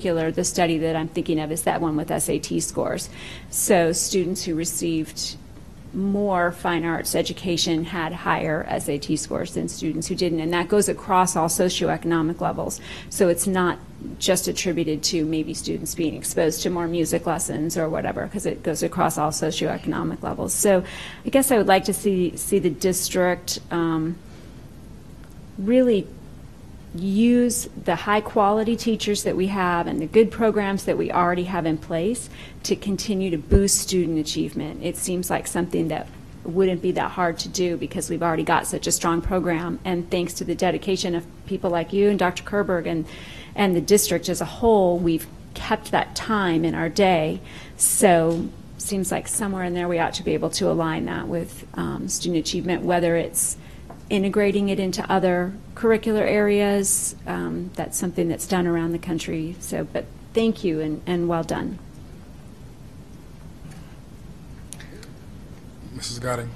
particular, the study that I'm thinking of is that one with SAT scores. So students who received more fine arts education had higher SAT scores than students who didn't, and that goes across all socioeconomic levels. So it's not just attributed to maybe students being exposed to more music lessons or whatever, because it goes across all socioeconomic levels. So I guess I would like to see the district really use the high quality teachers that we have and the good programs that we already have in place to continue to boost student achievement. It seems like something that wouldn't be that hard to do because we've already got such a strong program, and thanks to the dedication of people like you and Dr. Kerberg and the district as a whole, we've kept that time in our day. So seems like somewhere in there we ought to be able to align that with student achievement, whether it's integrating it into other curricular areas. That's something that's done around the country. So, but thank you and well done. Mrs. Godding.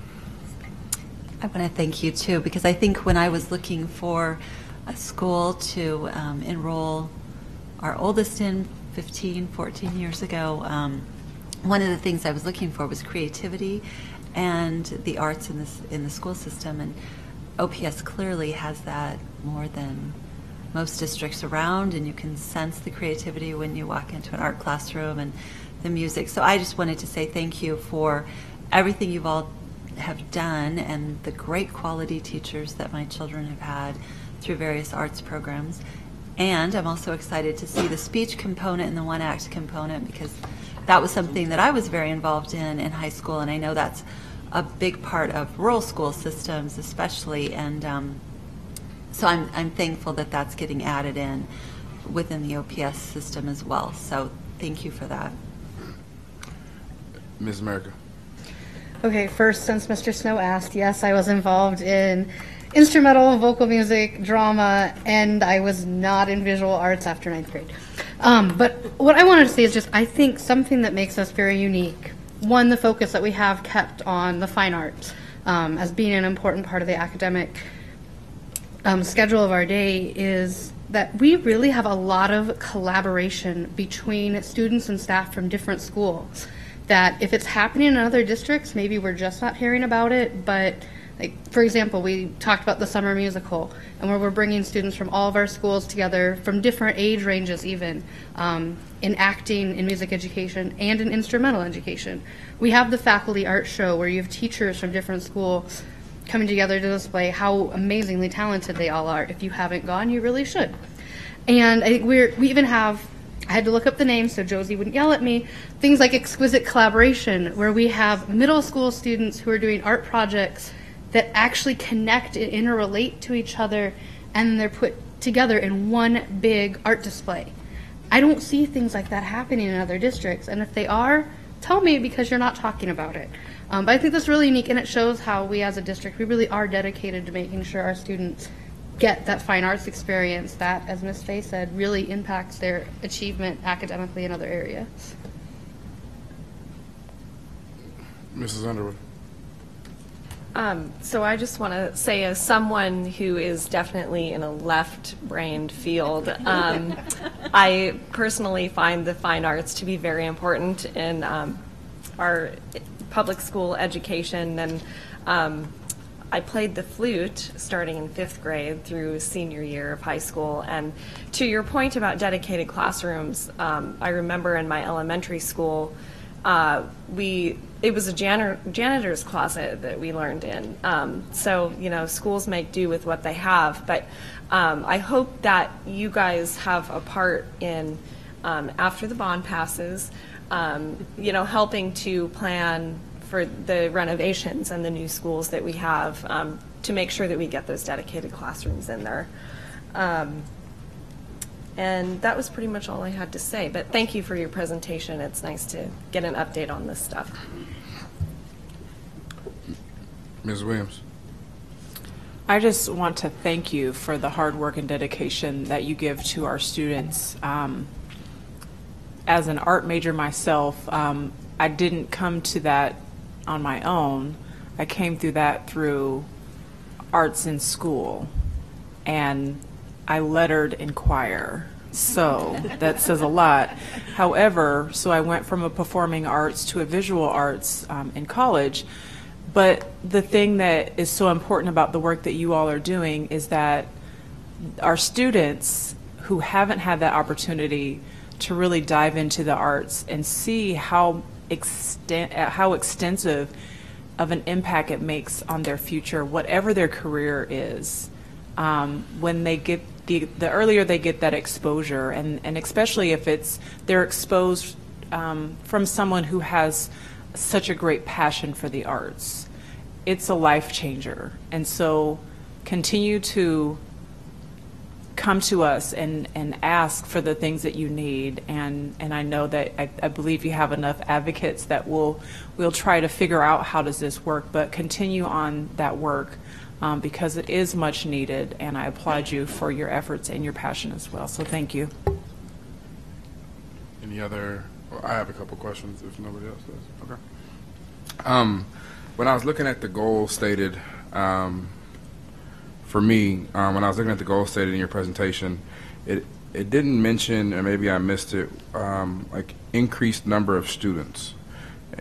I want to thank you too, because I think when I was looking for a school to enroll our oldest in 15, 14 years ago, one of the things I was looking for was creativity and the arts in the school system, and OPS clearly has that more than most districts around, and you can sense the creativity when you walk into an art classroom and the music. So I just wanted to say thank you for everything you've all have done and the great quality teachers that my children have had through various arts programs. And I'm also excited to see the speech component and the one act component, because that was something that I was very involved in high school, and I know that's a big part of rural school systems especially, and so I'm thankful that that's getting added in within the OPS system as well. So thank you for that. Ms. America. Okay, first, since Mr. Snow asked, yes, I was involved in instrumental, vocal music, drama, and I was not in visual arts after 9th grade. But what I wanted to say is just, I think something that makes us very unique, one, the focus that we have kept on the fine arts as being an important part of the academic schedule of our day, is that we really have a lot of collaboration between students and staff from different schools. That if it's happening in other districts, maybe we're just not hearing about it, but like, for example, we talked about the summer musical, and where we're bringing students from all of our schools together, from different age ranges even, in acting, in music education, and in instrumental education. We have the faculty art show where you have teachers from different schools coming together to display how amazingly talented they all are. If you haven't gone, you really should. And I think we even have, I had to look up the names so Josie wouldn't yell at me, things like Exquisite Collaboration, where we have middle school students who are doing art projects that actually connect and interrelate to each other, and they're put together in one big art display. I don't see things like that happening in other districts, and if they are, tell me, because you're not talking about it. But I think that's really unique, and it shows how we as a district, we really are dedicated to making sure our students get that fine arts experience that, as Ms. Fay said, really impacts their achievement academically in other areas. Mrs. Underwood. So I just want to say, as someone who is definitely in a left-brained field, I personally find the fine arts to be very important in our public school education, and I played the flute starting in 5th grade through senior year of high school. And to your point about dedicated classrooms, I remember in my elementary school, it was a janitor's closet that we learned in. So, you know, schools make do with what they have, but I hope that you guys have a part in, after the bond passes, you know, helping to plan for the renovations and the new schools that we have, to make sure that we get those dedicated classrooms in there. And that was pretty much all I had to say, but thank you for your presentation. It's nice to get an update on this stuff. Ms. Williams. I just want to thank you for the hard work and dedication that you give to our students. As an art major myself, I didn't come to that on my own. I came through that through arts in school, and I lettered in choir So that says a lot. However, so I went from a performing arts to a visual arts in college. But the thing that is so important about the work that you all are doing is that our students who haven't had that opportunity to really dive into the arts and see how extensive of an impact it makes on their future, whatever their career is, when they get the earlier they get that exposure, and especially if they're exposed from someone who has such a great passion for the arts, it's a life changer. And so continue to come to us and ask for the things that you need, and I know that I believe you have enough advocates that we'll try to figure out how does this work, but continue on that work because it is much needed, and I applaud you for your efforts and your passion as well. So thank you. Any other? Well, I have a couple questions if nobody else does. Okay. When I was looking at the goals stated, for me, when I was looking at the goals stated in your presentation, it didn't mention, or maybe I missed it, like increased number of students.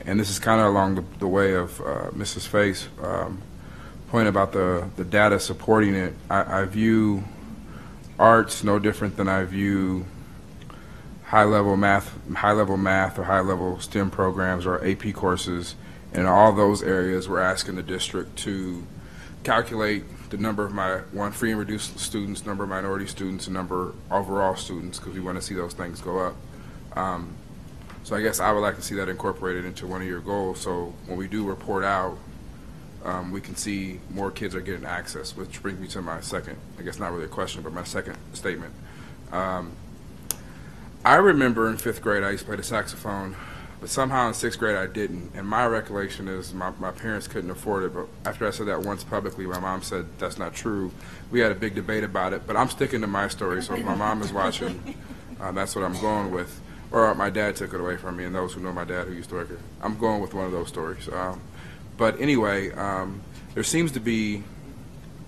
And this is kind of along the way of Mrs. Faye's point about the data supporting it. I view arts no different than I view high-level math or high-level STEM programs or AP courses. And in all those areas, we're asking the district to calculate the number of free and reduced students, number of minority students, and number of overall students, because we want to see those things go up. So I guess I would like to see that incorporated into one of your goals, so when we do report out, we can see more kids are getting access, which brings me to my second, I guess not really a question, but my second statement. I remember in 5th grade I used to play the saxophone, but somehow in 6th grade I didn't, and my recollection is my parents couldn't afford it, but after I said that once publicly, my mom said that's not true. We had a big debate about it, but I'm sticking to my story, so if my mom is watching, that's what I'm going with. Or my dad took it away from me, and those who know my dad who used to work here, I'm going with one of those stories. But anyway, there seems to be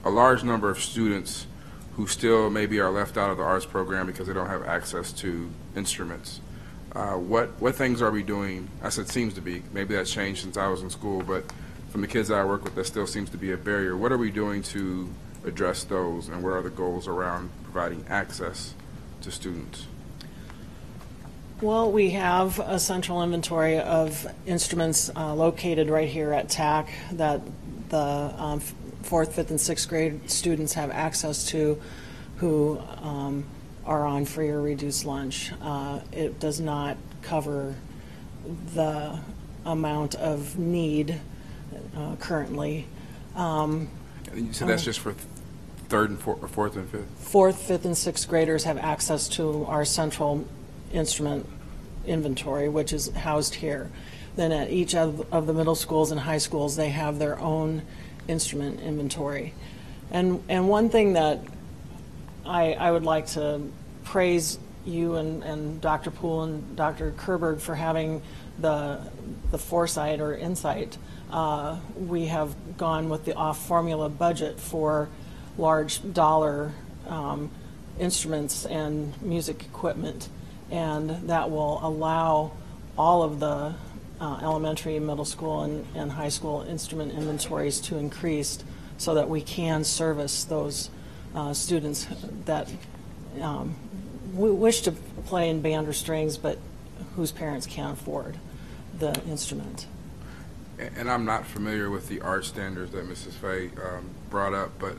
a large number of students who still maybe are left out of the arts program because they don't have access to instruments. What things are we doing? I said seems to be. Maybe that's changed since I was in school, but from the kids that I work with, that still seems to be a barrier. What are we doing to address those, and what are the goals around providing access to students? Well, we have a central inventory of instruments located right here at TAC that the 4th, 5th, and 6th grade students have access to, who are on free or reduced lunch. It does not cover the amount of need currently. And you said that's just for 3rd and 4th and 5th? 4th, 5th, and 6th graders have access to our central instrument inventory, which is housed here. Then at each of the middle schools and high schools, they have their own instrument inventory. And one thing that I would like to praise you and Dr. Poole and Dr. Kerberg for having the foresight or insight. We have gone with the off-formula budget for large dollar instruments and music equipment, and that will allow all of the elementary, middle school, and high school instrument inventories to increase so that we can service those students that wish to play in band or strings, but whose parents can't afford the instrument. And I'm not familiar with the art standards that Mrs. Faye brought up, but,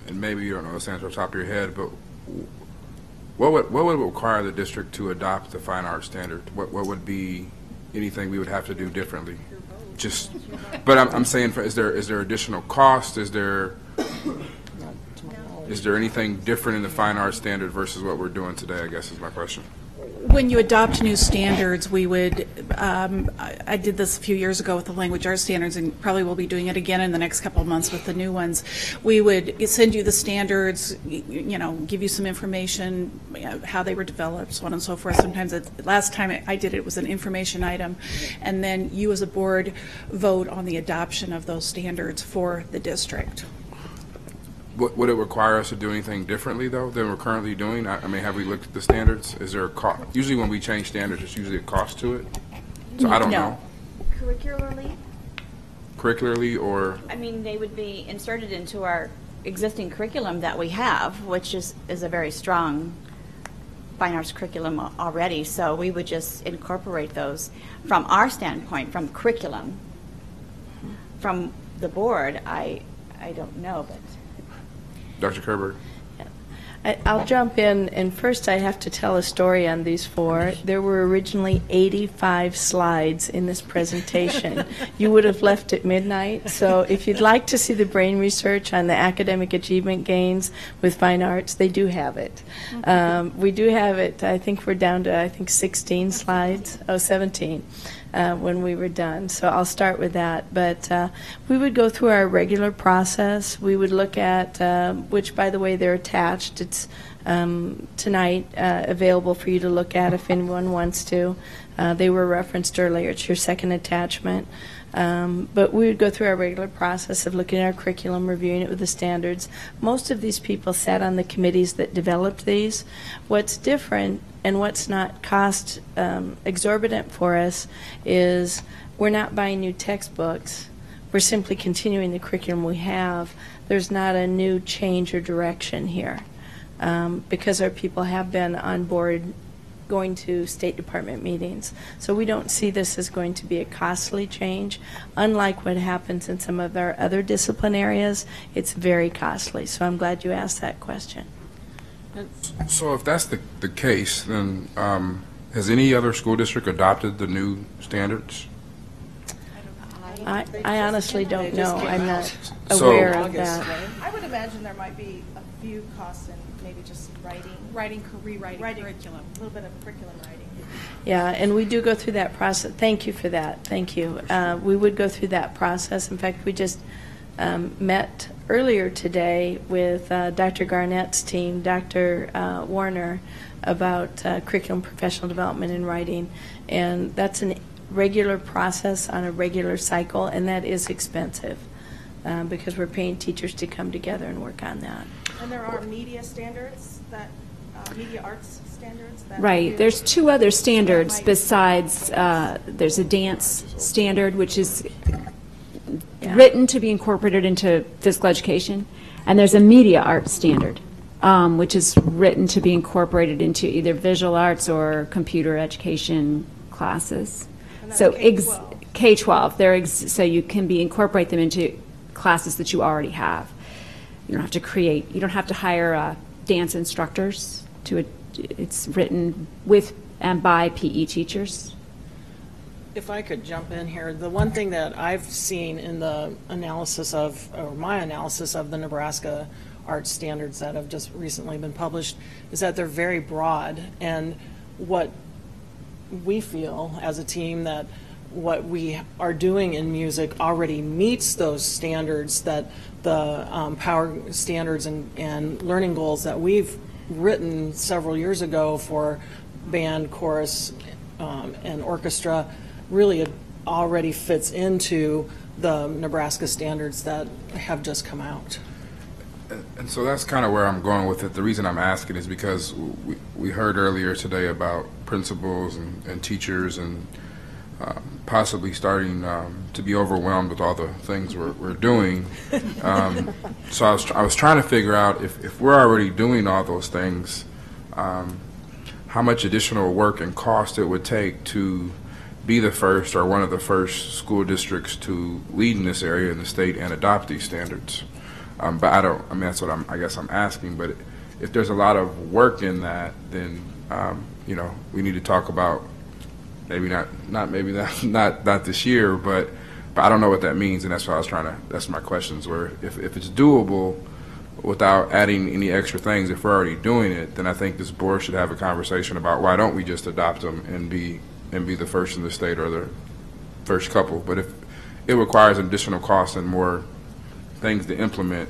and maybe you don't know this answer off the top of your head, but what would require the district to adopt the fine art standard? What would be anything we would have to do differently? Just, but I'm saying, is there additional cost? Is there anything different in the fine art standard versus what we're doing today, I guess is my question. When you adopt new standards, we would, I did this a few years ago with the language arts standards, and probably will be doing it again in the next couple of months with the new ones. We would send you the standards, give you some information, how they were developed, so on and so forth. Sometimes, last time I did it was an information item, and then you as a board vote on the adoption of those standards for the district. Would it require us to do anything differently, though, than we're currently doing? I mean, have we looked at the standards? Is there a cost? Usually when we change standards, there's usually a cost to it. So I don't know. Curricularly, Curricularly or, I mean, they would be inserted into our existing curriculum that we have, which is a very strong fine arts curriculum already, so we would just incorporate those from our standpoint, from curriculum. From the board, I don't know, but. Dr. Kerber? I'll jump in, and first I have to tell a story on these four. There were originally 85 slides in this presentation. You would have left at midnight, so if you'd like to see the brain research on the academic achievement gains with fine arts, they do have it. We do have it, I think we're down to, 16 slides, 17. When we were done. So I'll start with that. But we would go through our regular process. We would look at, which by the way, they're attached. It's tonight available for you to look at if anyone wants to. They were referenced earlier. It's your second attachment. But we would go through our regular process of looking at our curriculum, reviewing it with the standards. Most of these people sat on the committees that developed these. What's different and what's not cost exorbitant for us is we're not buying new textbooks. We're simply continuing the curriculum we have. There's not a new change or direction here because our people have been on board going to State Department meetings. So we don't see this as going to be a costly change. Unlike what happens in some of our other discipline areas, it's very costly. So I'm glad you asked that question. So if that's the case, then has any other school district adopted the new standards? I honestly don't know. I'm not So- aware of that. I would imagine there might be a few costs in maybe just rewriting curriculum, a little bit of curriculum writing. Yeah, and we do go through that process. Thank you for that. Thank you. We would go through that process. In fact, we just met earlier today with Dr. Garnett's team, Dr. Warner, about curriculum professional development and writing. And that's a regular process on a regular cycle, and that is expensive because we're paying teachers to come together and work on that. And there are media standards that, media arts standards that. Right. There's two other standards besides, there's a dance standard, which is written to be incorporated into physical education, and there's a media arts standard, which is written to be incorporated into either visual arts or computer education classes. So K-12, so you can incorporate them into classes that you already have. You don't have to create. You don't have to hire dance instructors. It's written with and by PE teachers. If I could jump in here, the one thing that I've seen in the analysis of, or my analysis of the Nebraska art standards that have just recently been published, is that they're very broad. And what we feel as a team that what we are doing in music already meets those standards, that the power standards and learning goals that we've written several years ago for band, chorus, and orchestra really already fits into the Nebraska standards that have just come out. And so that's kind of where I'm going with it. The reason I'm asking is because we heard earlier today about principals and teachers and possibly starting to be overwhelmed with all the things we're doing. So I was trying to figure out if we're already doing all those things, how much additional work and cost it would take to be the first or one of the first school districts to lead in this area in the state and adopt these standards. But that's what I guess I'm asking. But if there's a lot of work in that, then, we need to talk about maybe not this year, but I don't know what that means. And that's what I was that's my questions were, if it's doable without adding any extra things, if we're already doing it, then I think this board should have a conversation about why don't we just adopt them and be the first in the state or the first couple. But if it requires additional costs and more things to implement,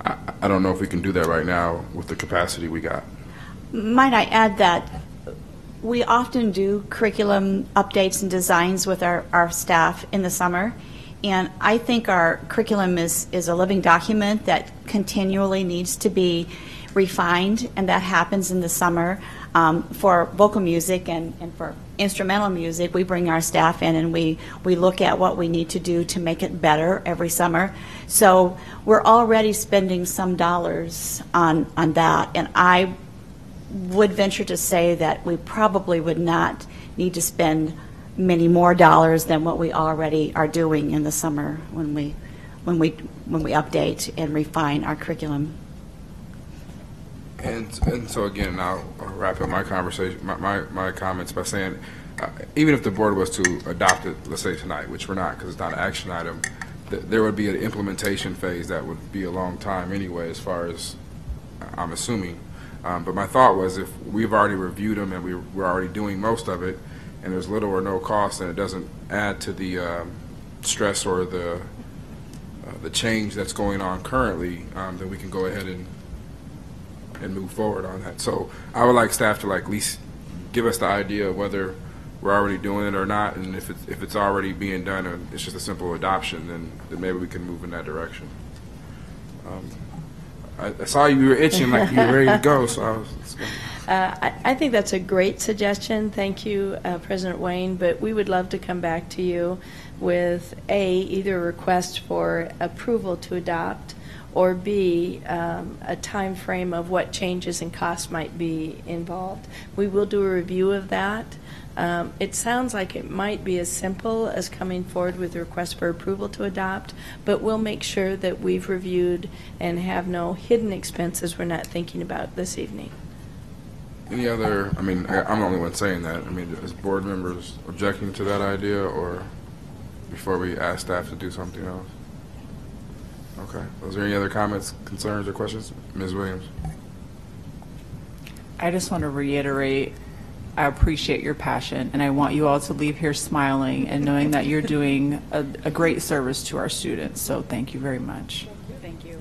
I don't know if we can do that right now with the capacity we got. Might I add that we often do curriculum updates and designs with our staff in the summer, And I think our curriculum is a living document that continually needs to be refined, and that happens in the summer. For vocal music and for instrumental music, we bring our staff in and we look at what we need to do to make it better every summer. So we're already spending some dollars on that, and I would venture to say that we probably would not need to spend many more dollars than what we already are doing in the summer when we update and refine our curriculum. And so again, I'll wrap up my conversation, my comments by saying, even if the board was to adopt it, let's say tonight, which we're not because it's not an action item, there would be an implementation phase that would be a long time anyway, as far as I'm assuming. But my thought was, if we've already reviewed them and we're already doing most of it, and there's little or no cost, and it doesn't add to the stress or the change that's going on currently, then we can go ahead and move forward on that. So I would like staff to at least give us the idea of whether we're already doing it or not, and if it's already being done and it's just a simple adoption, then maybe we can move in that direction. I saw you were itching like you were ready to go, so I was. I think that's a great suggestion. Thank you, President Wayne, but we would love to come back to you with either a request for approval to adopt, or B, a time frame of what changes and costs might be involved. We will do a review of that. It sounds like it might be as simple as coming forward with a request for approval to adopt, but we'll make sure that we've reviewed and have no hidden expenses we're not thinking about this evening. Any other, I'm the only one saying that. Is board members objecting to that idea, or before we ask staff to do something else? Okay. Was there any other comments, concerns, or questions? Ms. Williams. I just want to reiterate, I appreciate your passion, and I want you all to leave here smiling and knowing that you're doing a great service to our students. So thank you very much. Thank you.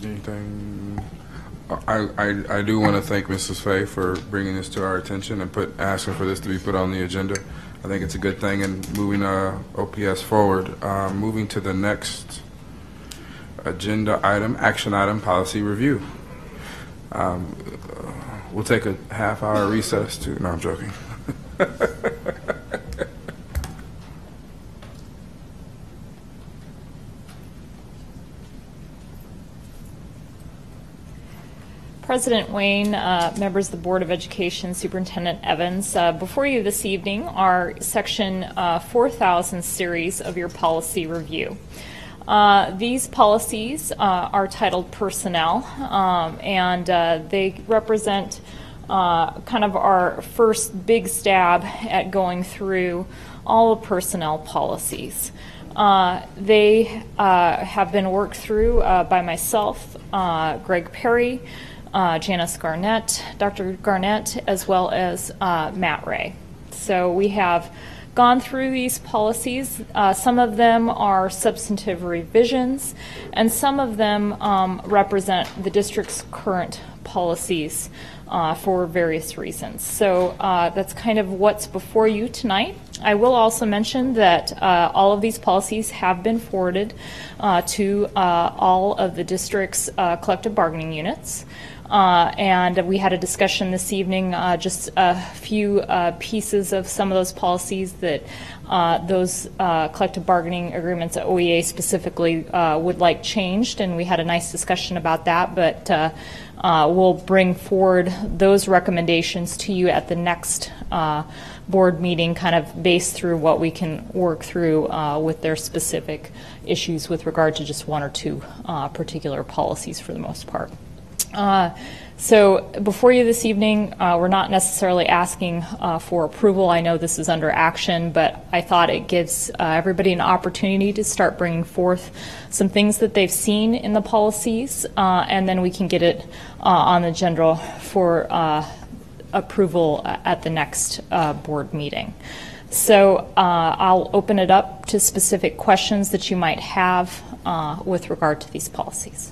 Anything? I do want to thank Mrs. Fay for bringing this to our attention and asking for this to be put on the agenda. I think it's a good thing in moving OPS forward. Moving to the next agenda item, action item, policy review. We'll take a half-hour recess to. No, I'm joking. President Wayne, members of the Board of Education, Superintendent Evans, before you this evening are Section 4000 series of your policy review. These policies are titled Personnel, and they represent kind of our first big stab at going through all the personnel policies. They have been worked through by myself, Greg Perry, Janice Garnett, Dr. Garnett, as well as Matt Ray. So we have gone through these policies. Some of them are substantive revisions, and some of them represent the district's current policies for various reasons. So that's kind of what's before you tonight. I will also mention that all of these policies have been forwarded to all of the district's collective bargaining units. And we had a discussion this evening, just a few pieces of some of those policies that those collective bargaining agreements at OEA specifically would like changed, and we had a nice discussion about that, but we'll bring forward those recommendations to you at the next board meeting, kind of based through what we can work through with their specific issues with regard to just one or two particular policies for the most part. So before you this evening, we're not necessarily asking for approval. I know this is under action, but I thought it gives everybody an opportunity to start bringing forth some things that they've seen in the policies, and then we can get it on the agenda for approval at the next board meeting. So I'll open it up to specific questions that you might have with regard to these policies.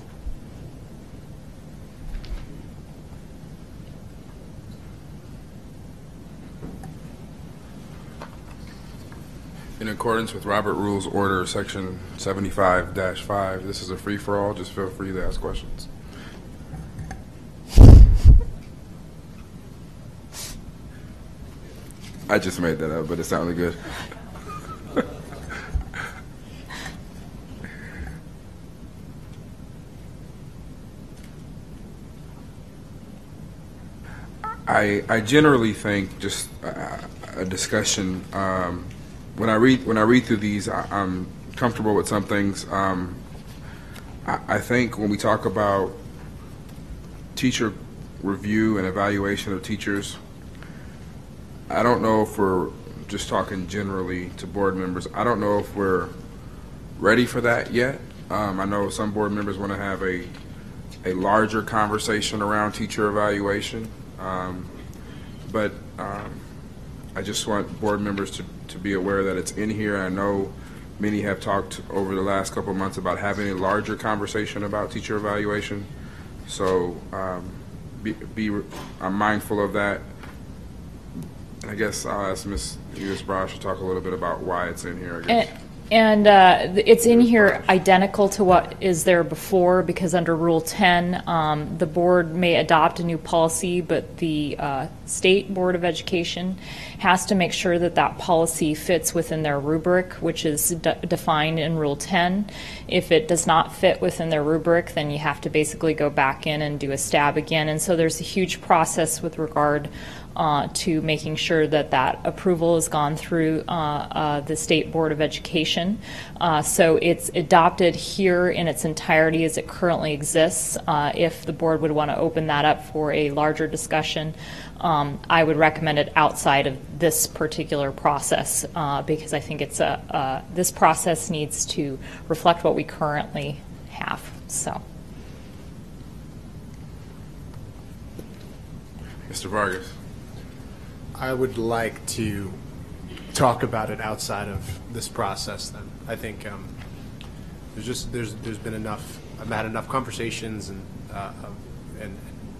accordance with Robert Rules Order Section 75-5, this is a free-for-all. Just feel free to ask questions. I just made that up, but it sounded good. I generally think just a discussion. When I read through these, I'm comfortable with some things. I think when we talk about teacher review and evaluation of teachers, I don't know if we're just talking generally to board members. I don't know if we're ready for that yet. I know some board members want to have a larger conversation around teacher evaluation. But I just want board members to be aware that it's in here. I know many have talked over the last couple of months about having a larger conversation about teacher evaluation. So I'm mindful of that. I guess I'll ask Ms. Brosh to talk a little bit about why it's in here, I guess. And it's in here identical to what is there before, because under Rule 10, the board may adopt a new policy, but the State Board of Education has to make sure that that policy fits within their rubric, which is defined in Rule 10. If it does not fit within their rubric, then you have to basically go back in and do a stab again. And so there's a huge process with regard to making sure that that approval has gone through the State Board of Education. So it's adopted here in its entirety as it currently exists. If the board would want to open that up for a larger discussion, I would recommend it outside of this particular process because I think it's this process needs to reflect what we currently have. So, Mr. Vargas. I would like to talk about it outside of this process. Then I think there's been enough. I've had enough conversations and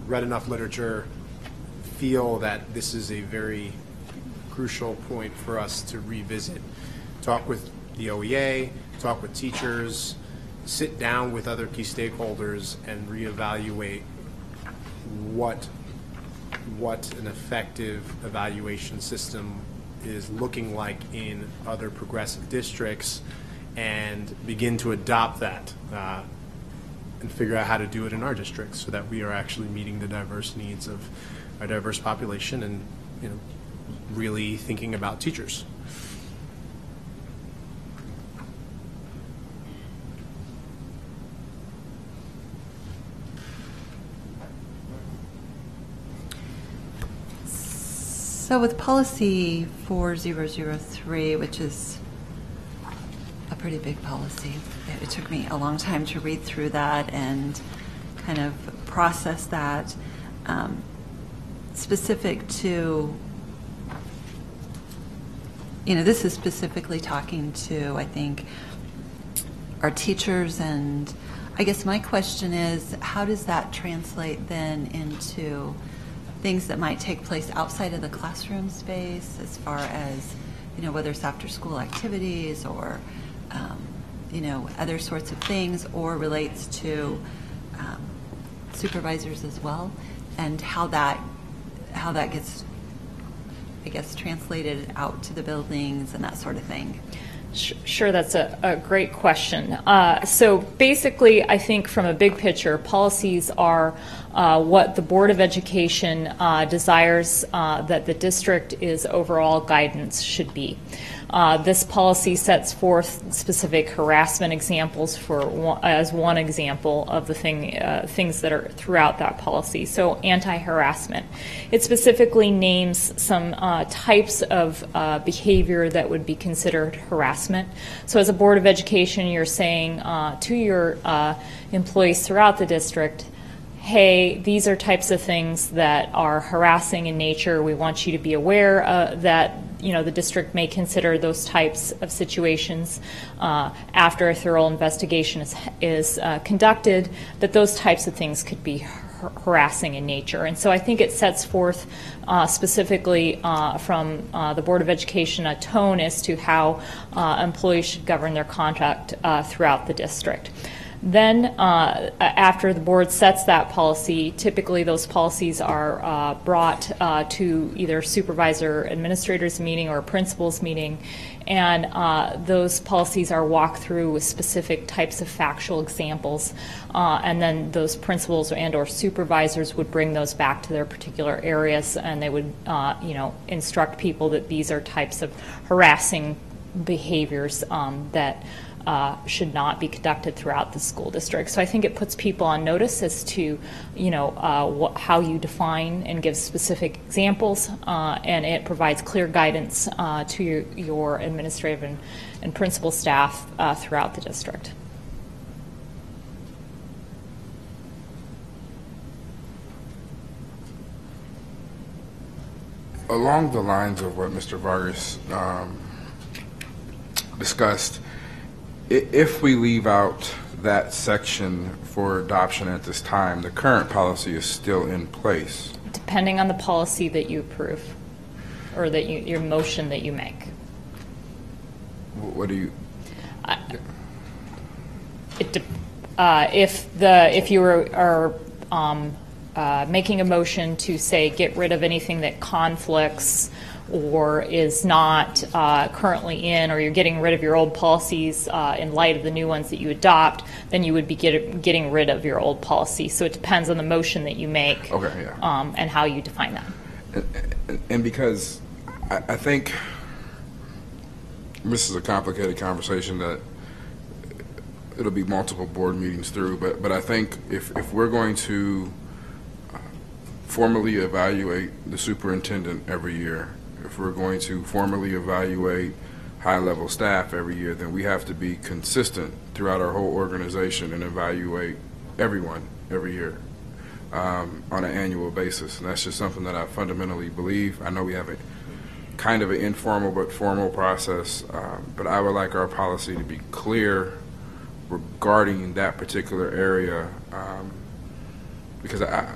read enough literature. Feel that this is a very crucial point for us to revisit. Talk with the OEA. Talk with teachers. Sit down with other key stakeholders and reevaluate what an effective evaluation system is looking like in other progressive districts and begin to adopt that and figure out how to do it in our districts so that we are actually meeting the diverse needs of our diverse population and really thinking about teachers. So with policy 4003, which is a pretty big policy, it took me a long time to read through that and kind of process that. Specific to, this is specifically talking to, I think, our teachers, and I guess my question is, how does that translate then into things that might take place outside of the classroom space, as far as, whether it's after school activities or, other sorts of things, or relates to supervisors as well, and how that gets, I guess, translated out to the buildings and that sort of thing. Sure, that's a great question. So basically, I think from a big picture, policies are what the Board of Education desires that the district is overall guidance should be. This policy sets forth specific harassment examples as one example of the things that are throughout that policy. So anti-harassment. It specifically names some types of behavior that would be considered harassment. So as a Board of Education, you're saying to your employees throughout the district, hey, these are types of things that are harassing in nature. We want you to be aware that the district may consider those types of situations after a thorough investigation is conducted, that those types of things could be harassing in nature. And so I think it sets forth specifically from the Board of Education a tone as to how employees should govern their conduct throughout the district. Then, after the board sets that policy, typically those policies are brought to either supervisor administrators meeting or a principals meeting, and those policies are walked through with specific types of factual examples, and then those principals and or supervisors would bring those back to their particular areas, and they would instruct people that these are types of harassing behaviors that should not be conducted throughout the school district. So I think it puts people on notice as to, how you define and give specific examples, and it provides clear guidance to your administrative and principal staff throughout the district. Along the lines of what Mr. Vargas discussed, if we leave out that section for adoption at this time, the current policy is still in place. Depending on the policy that you approve, or that your motion that you make. What do you? If you are making a motion to say get rid of anything that conflicts or is not currently in, or you're getting rid of your old policies in light of the new ones that you adopt, then you would be getting rid of your old policy. So it depends on the motion that you make, okay, yeah. And how you define that. And because I think this is a complicated conversation that it'll be multiple board meetings through, but I think if we're going to formally evaluate the superintendent every year, if we're going to formally evaluate high-level staff every year, then we have to be consistent throughout our whole organization and evaluate everyone every year on an annual basis. And that's just something that I fundamentally believe. I know we have a kind of an informal but formal process, but I would like our policy to be clear regarding that particular area, because I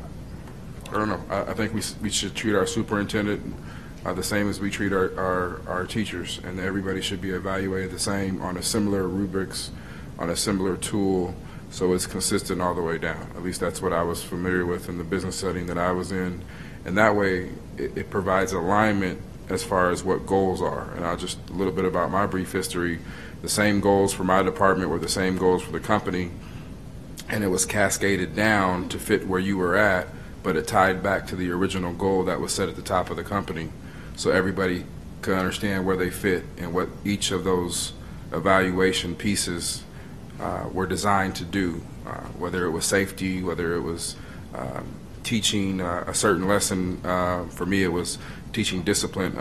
don't know, I think we should treat our superintendent the same as we treat our teachers, and everybody should be evaluated the same on a similar rubrics, on a similar tool, so it's consistent all the way down. At least that's what I was familiar with in the business setting that I was in, and that way it provides alignment as far as what goals are. And I'll just a little bit about my brief history. The same goals for my department were the same goals for the company, and it was cascaded down to fit where you were at, but it tied back to the original goal that was set at the top of the company, so everybody could understand where they fit and what each of those evaluation pieces were designed to do, whether it was safety, whether it was teaching a certain lesson. For me, it was teaching discipline,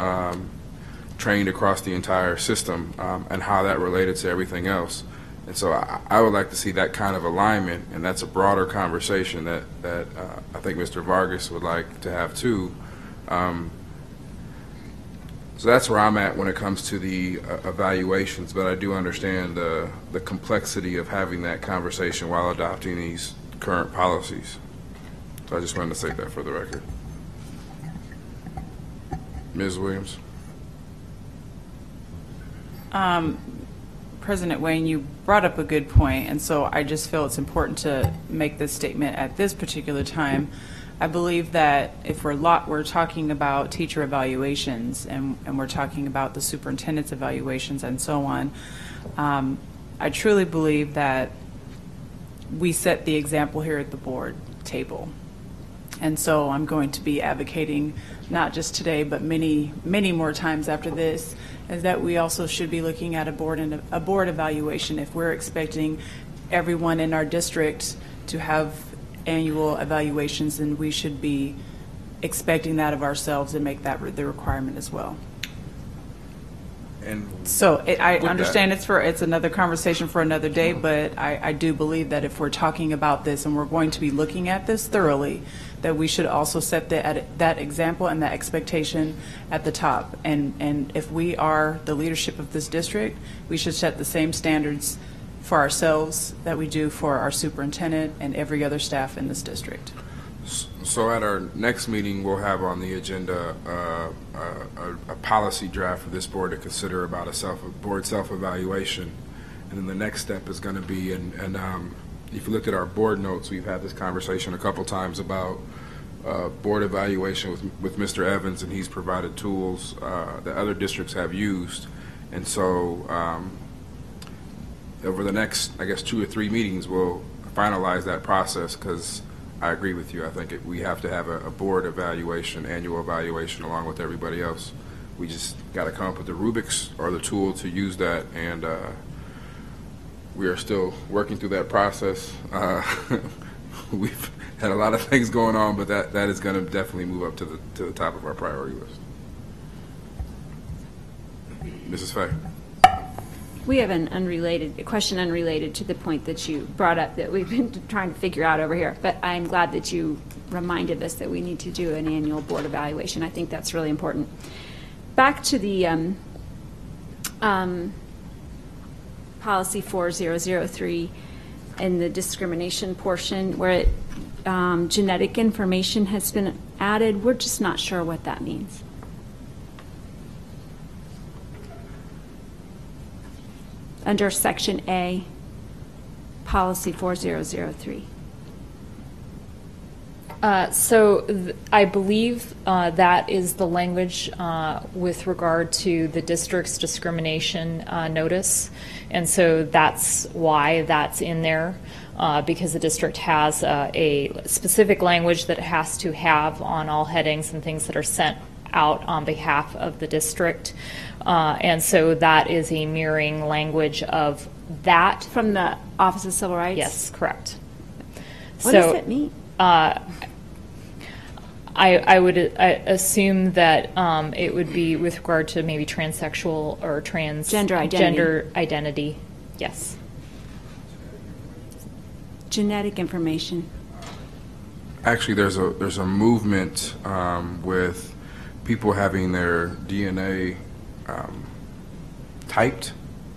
trained across the entire system, and how that related to everything else. And so I would like to see that kind of alignment, and that's a broader conversation that I think Mr. Vargas would like to have too. So that's where I'm at when it comes to the evaluations, but I do understand the complexity of having that conversation while adopting these current policies. So I just wanted to say that for the record. Ms. Williams. President Wayne, you brought up a good point, and so I just feel it's important to make this statement at this particular time. I believe that if we're talking about teacher evaluations and we're talking about the superintendent's evaluations and so on, I truly believe that we set the example here at the board table. And so I'm going to be advocating, not just today, but many, many more times after this, is that we also should be looking at a board evaluation. If we're expecting everyone in our district to have annual evaluations, then we should be expecting that of ourselves and make that the requirement as well. And so I understand it's another conversation for another day, but I do believe that if we're talking about this and we're going to be looking at this thoroughly, that we should also set that example and that expectation at the top. And if we are the leadership of this district, we should set the same standards for ourselves that we do for our superintendent and every other staff in this district. So at our next meeting, we'll have on the agenda a policy draft for this board to consider about a board self-evaluation. And then the next step is going to be, and if you look at our board notes, we've had this conversation a couple times about board evaluation with Mr. Evans, and he's provided tools that other districts have used. And so over the next, I guess, 2 or 3 meetings, we'll finalize that process, because I agree with you. I think we have to have a board evaluation, annual evaluation, along with everybody else. We just got to come up with the rubrics or the tool to use that, and we are still working through that process. We've had a lot of things going on, but that is going to definitely move up to the top of our priority list. Mrs. Fay. We have a question unrelated to the point that you brought up that we've been trying to figure out over here, but I'm glad that you reminded us that we need to do an annual board evaluation. I think that's really important. Back to the policy 4003 and the discrimination portion where genetic information has been added. We're just not sure what that means. Under Section A, Policy 4003. I believe that is the language with regard to the district's discrimination notice, and so that's why that's in there, because the district has a specific language that it has to have on all headings and things that are sent out on behalf of the district. And so that is a mirroring language of that. From the Office of Civil Rights? Yes, correct. What does it mean? I would assume that it would be with regard to maybe transsexual or Gender identity. Gender identity. Yes. Genetic information. Actually, there's a movement with people having their DNA typed,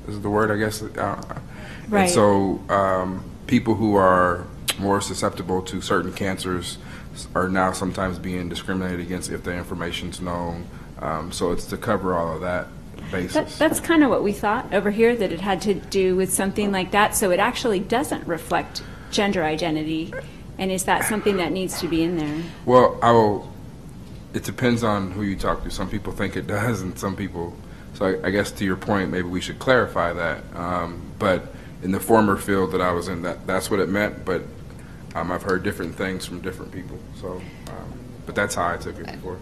is the word, I guess. Right. And so people who are more susceptible to certain cancers are now sometimes being discriminated against if the information's known. So it's to cover all of that basis. That's kind of what we thought over here, that it had to do with something like that. So it actually doesn't reflect gender identity. And is that something that needs to be in there? Well, it depends on who you talk to. Some people think it does, and some people. So I guess to your point, maybe we should clarify that. But in the former field that I was in, that's what it meant. But I've heard different things from different people. So, but that's how I took it before.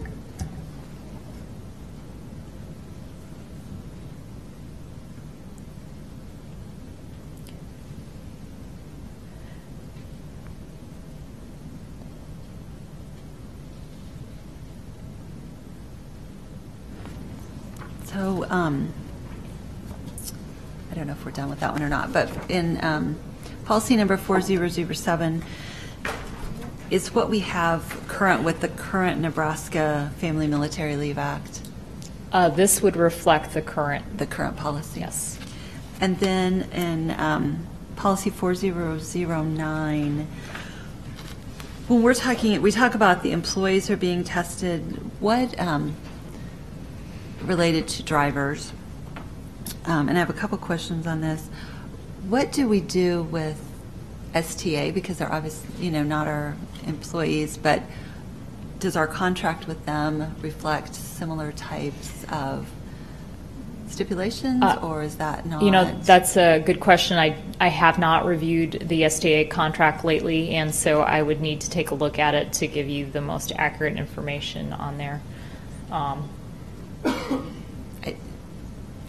So, I don't know if we're done with that one or not, but in policy number 4007 is what we have current with the current Nebraska Family Military Leave Act. This would reflect the current policy. Yes. And then in policy 4009, when we talk about the employees who are being tested, what related to drivers, and I have a couple questions on this. What do we do with STA, because they're obviously, not our employees, but does our contract with them reflect similar types of stipulations, or is that not? That's a good question. I have not reviewed the STA contract lately, and so I would need to take a look at it to give you the most accurate information on there.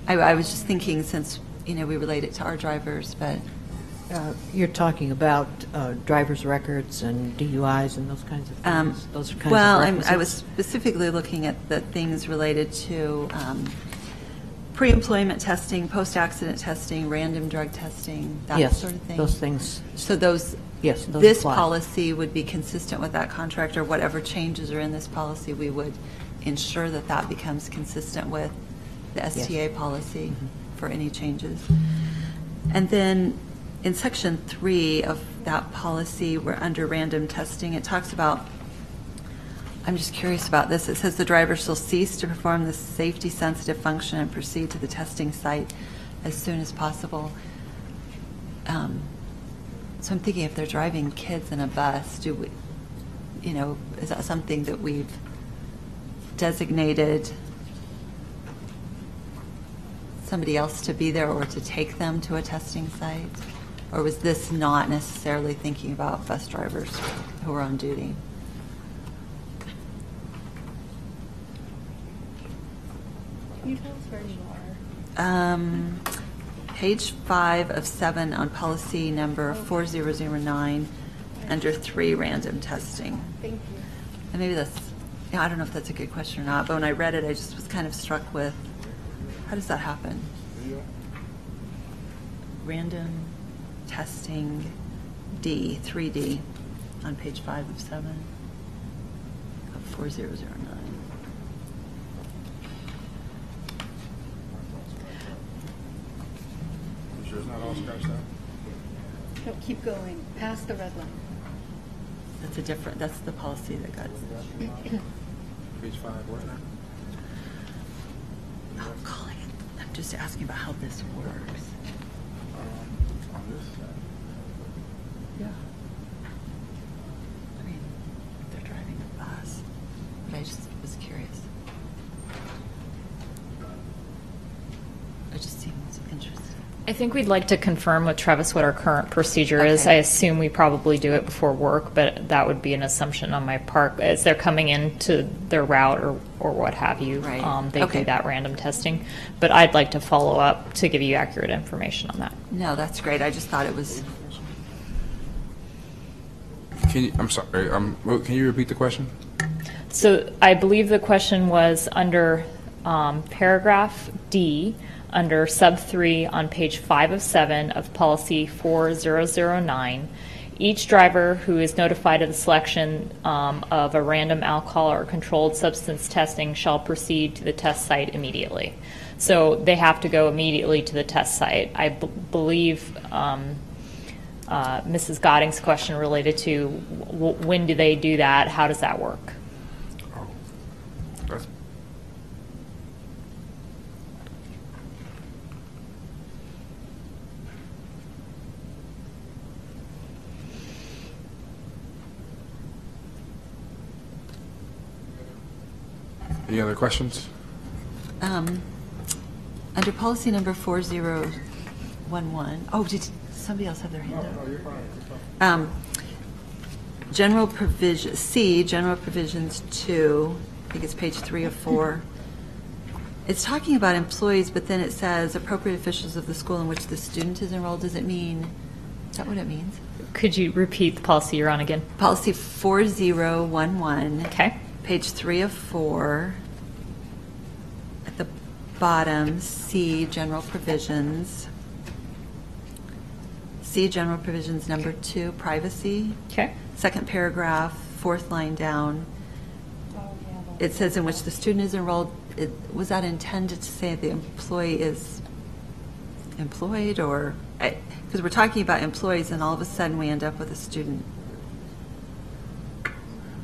I was just thinking, since we relate it to our drivers, but you're talking about driver's records and DUIs and those kinds of things. Those are kinds well, of requisites. I was specifically looking at the things related to pre-employment testing, post-accident testing, random drug testing, that sort of thing. Those things. So those this apply. policy would be consistent with that contract, or whatever changes are in this policy, we would ensure that that becomes consistent with the STA policy for any changes. And then in section 3 of that policy, we're under random testing. It talks about, I'm just curious about this. It says the driver shall cease to perform the safety-sensitive function and proceed to the testing site as soon as possible. So I'm thinking if they're driving kids in a bus, do we, you know, is that something that we've designated somebody else to be there or to take them to a testing site? Or was this not necessarily thinking about bus drivers who are on duty? Can you tell us where you are? Page 5 of 7 on policy number 4009, under 3, random testing. Thank you. And maybe that's, yeah, I don't know if that's a good question or not, but when I read it, I just was kind of struck with, how does that happen? Random testing D, 3D, on page 5 of 7 of 4009. You sure it's not all scratched out? No, keep going, past the red line. That's a different, that's the policy that got. Page 5, where? Oh, Colin, I'm just asking about how this works. On this? Yeah. I mean, they're driving a bus, but I just was curious. It just seems interesting. I think we'd like to confirm with Travis what our current procedure is. Okay. I assume we probably do it before work, but that would be an assumption on my part. As they're coming into their route or what have you, Right. they Okay. do that random testing. But I'd like to follow up to give you accurate information on that. No, that's great. I just thought it was. Can you, I'm sorry, can you repeat the question? So I believe the question was under paragraph D, under sub 3 on page 5 of 7 of policy 4009. Each driver who is notified of the selection of a random alcohol or controlled substance testing shall proceed to the test site immediately. So they have to go immediately to the test site. I believe Mrs. Godding's question related to when do they do that? How does that work? Oh, that's. Any other questions? Under policy number 4011, oh, did somebody else have their hand up? No, you're fine. General provision, C, general provisions 2, I think it's page 3 of 4. It's talking about employees, but then it says appropriate officials of the school in which the student is enrolled. Does it mean, is that what it means? Could you repeat the policy you're on again? Policy 4011. Okay. Page 3 of 4. At the bottom, C, general provisions. C, general provisions number 2, privacy. Okay. Second paragraph, 4th line down. It says in which the student is enrolled. Was that intended to say the employee is employed, or because we're talking about employees and all of a sudden we end up with a student?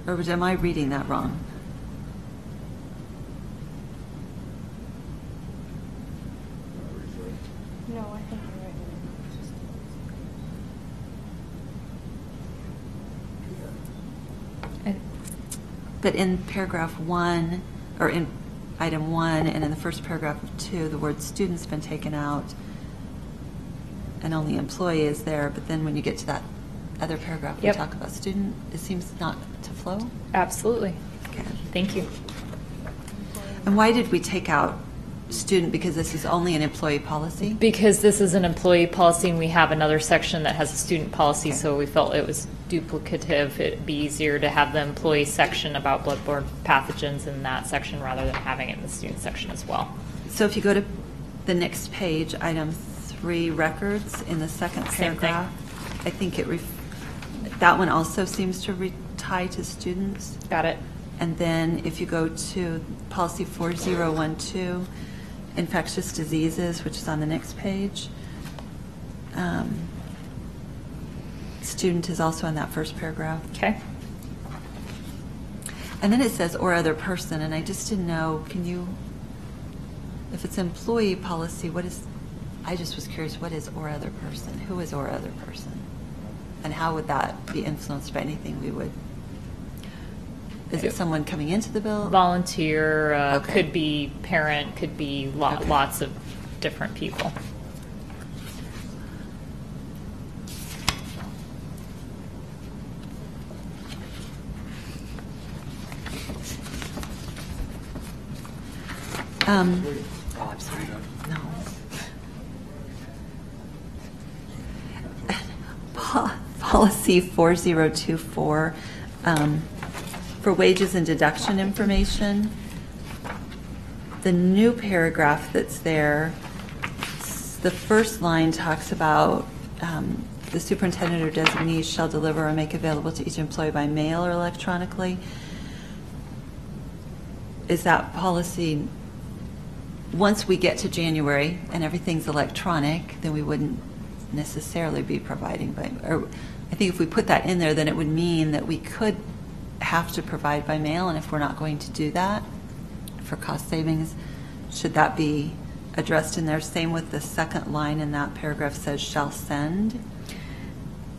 Or am I reading that wrong? No, I think you're right. But in paragraph 1, or in item 1, and in the first paragraph of 2, the word student's been taken out, and only employee is there. But then when you get to that other paragraph, we Yep. talk about student. It seems not to flow. Absolutely. Okay. Thank you. And why did we take out student? Because this is only an employee policy? Because this is an employee policy and we have another section that has a student policy, so we felt it was duplicative. It'd be easier to have the employee section about bloodborne pathogens in that section rather than having it in the student section as well. So if you go to the next page, item 3, records, in the second Same thing. paragraph, I think that one also seems to tie to students. Got it. And then if you go to policy 4012, infectious diseases, which is on the next page, student is also in that first paragraph. Okay. And then it says or other person, and I just didn't know, if it's employee policy, I just was curious, what is or other person? Who is or other person? And how would that be influenced by anything we would? Is it someone coming into the bill? Volunteer, Okay. could be parent, could be lots of different people. I'm sorry. No. Policy 4024, for wages and deduction information. The new paragraph that's there, the first line talks about the superintendent or designee shall deliver or make available to each employee by mail or electronically. Is that policy, once we get to January and everything's electronic, then we wouldn't necessarily be providing or I think if we put that in there, then it would mean that we could have to provide by mail, and if we're not going to do that for cost savings, should that be addressed in there? Same with the second line in that paragraph says shall send.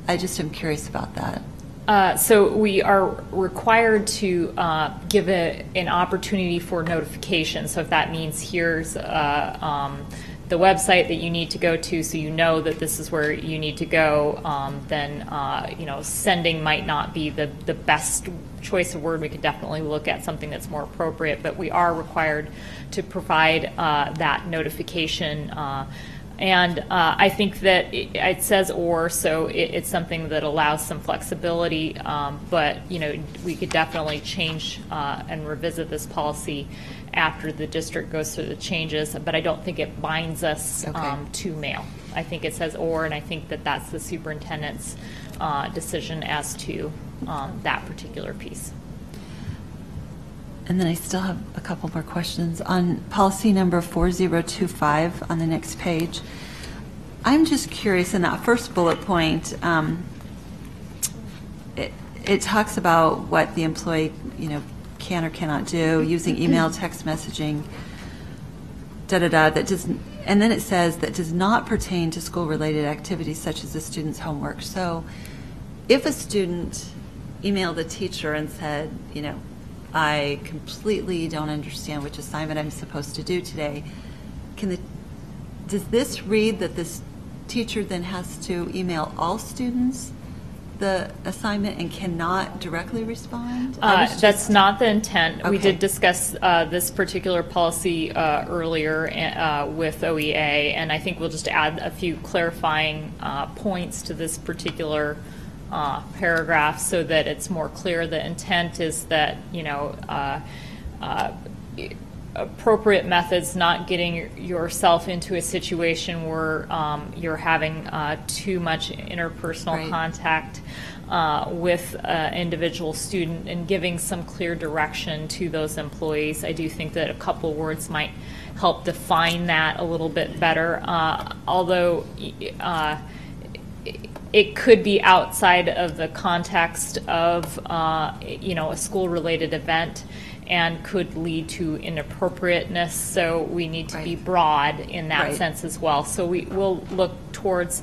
I just am curious about that. So we are required to give an opportunity for notification. So if that means here's the website that you need to go to, so you know that this is where you need to go, then sending might not be the best choice of word. We could definitely look at something that's more appropriate, but we are required to provide that notification. And I think that it says or, so it's something that allows some flexibility, but we could definitely change and revisit this policy after the district goes through the changes, but I don't think it binds us to mail. I think it says or, and I think that that's the superintendent's decision as to that particular piece. And then I still have a couple more questions. On policy number 4025 on the next page, I'm just curious, in that first bullet point, it talks about what the employee, can or cannot do, using email, text messaging, that does, and then it says that does not pertain to school-related activities such as the student's homework. So if a student emailed a teacher and said, I completely don't understand which assignment I'm supposed to do today, does this read that this teacher then has to email all students the assignment and cannot directly respond? That's not the intent. Okay. We did discuss this particular policy earlier with OEA, and I think we'll just add a few clarifying points to this particular paragraph so that it's more clear. The intent is that, appropriate methods, not getting yourself into a situation where you're having too much interpersonal contact with an individual student, and giving some clear direction to those employees. I do think that a couple words might help define that a little bit better, although it could be outside of the context of a school-related event and could lead to inappropriateness. So we need to be broad in that sense as well. So we will look towards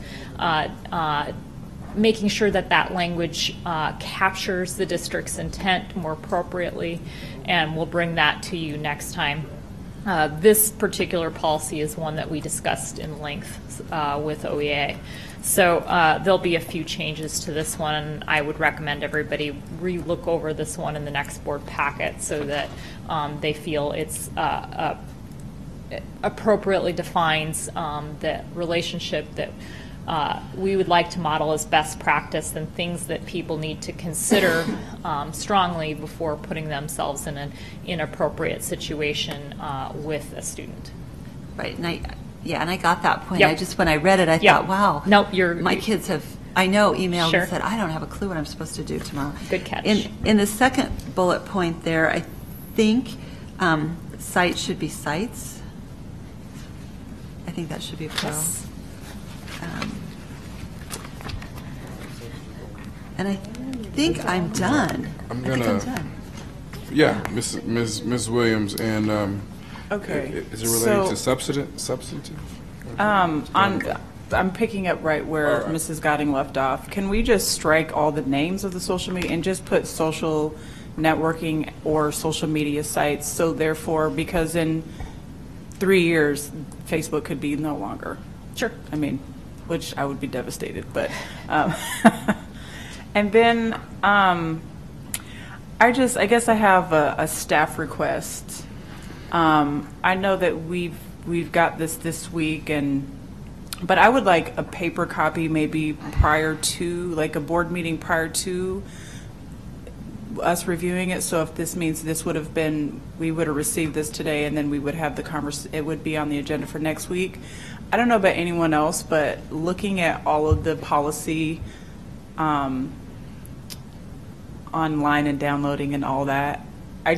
making sure that that language captures the district's intent more appropriately, and we'll bring that to you next time. This particular policy is one that we discussed in length with OEA. So there'll be a few changes to this one. I would recommend everybody re-look over this one in the next board packet so that they feel it's appropriately defines the relationship that we would like to model as best practice, and things that people need to consider strongly before putting themselves in an inappropriate situation with a student. Right, and I got that point. Yep. When I read it, I thought, wow. Nope, my kids have, I know, emailed Sure. and said, I don't have a clue what I'm supposed to do tomorrow. Good catch. In the second bullet point there, I think sites should be sites. I think that should be plural. Yes. And I think I'm done. I'm I think gonna- I'm done. Yeah, Ms. Williams, and Okay. is it related to So- substantive? I'm picking up right where All right. Mrs. Godding left off. Can we just strike all the names of the social media and just put social networking or social media sites? So therefore, because in 3 years, Facebook could be no longer. Sure. I mean, which I would be devastated, but, and then, I guess I have a staff request. I know that we've got this week, but I would like a paper copy maybe prior to, like a board meeting prior to us reviewing it. So if this means we would have received this today, and then we would have it would be on the agenda for next week. I don't know about anyone else, but looking at all of the policy online and downloading and all that, I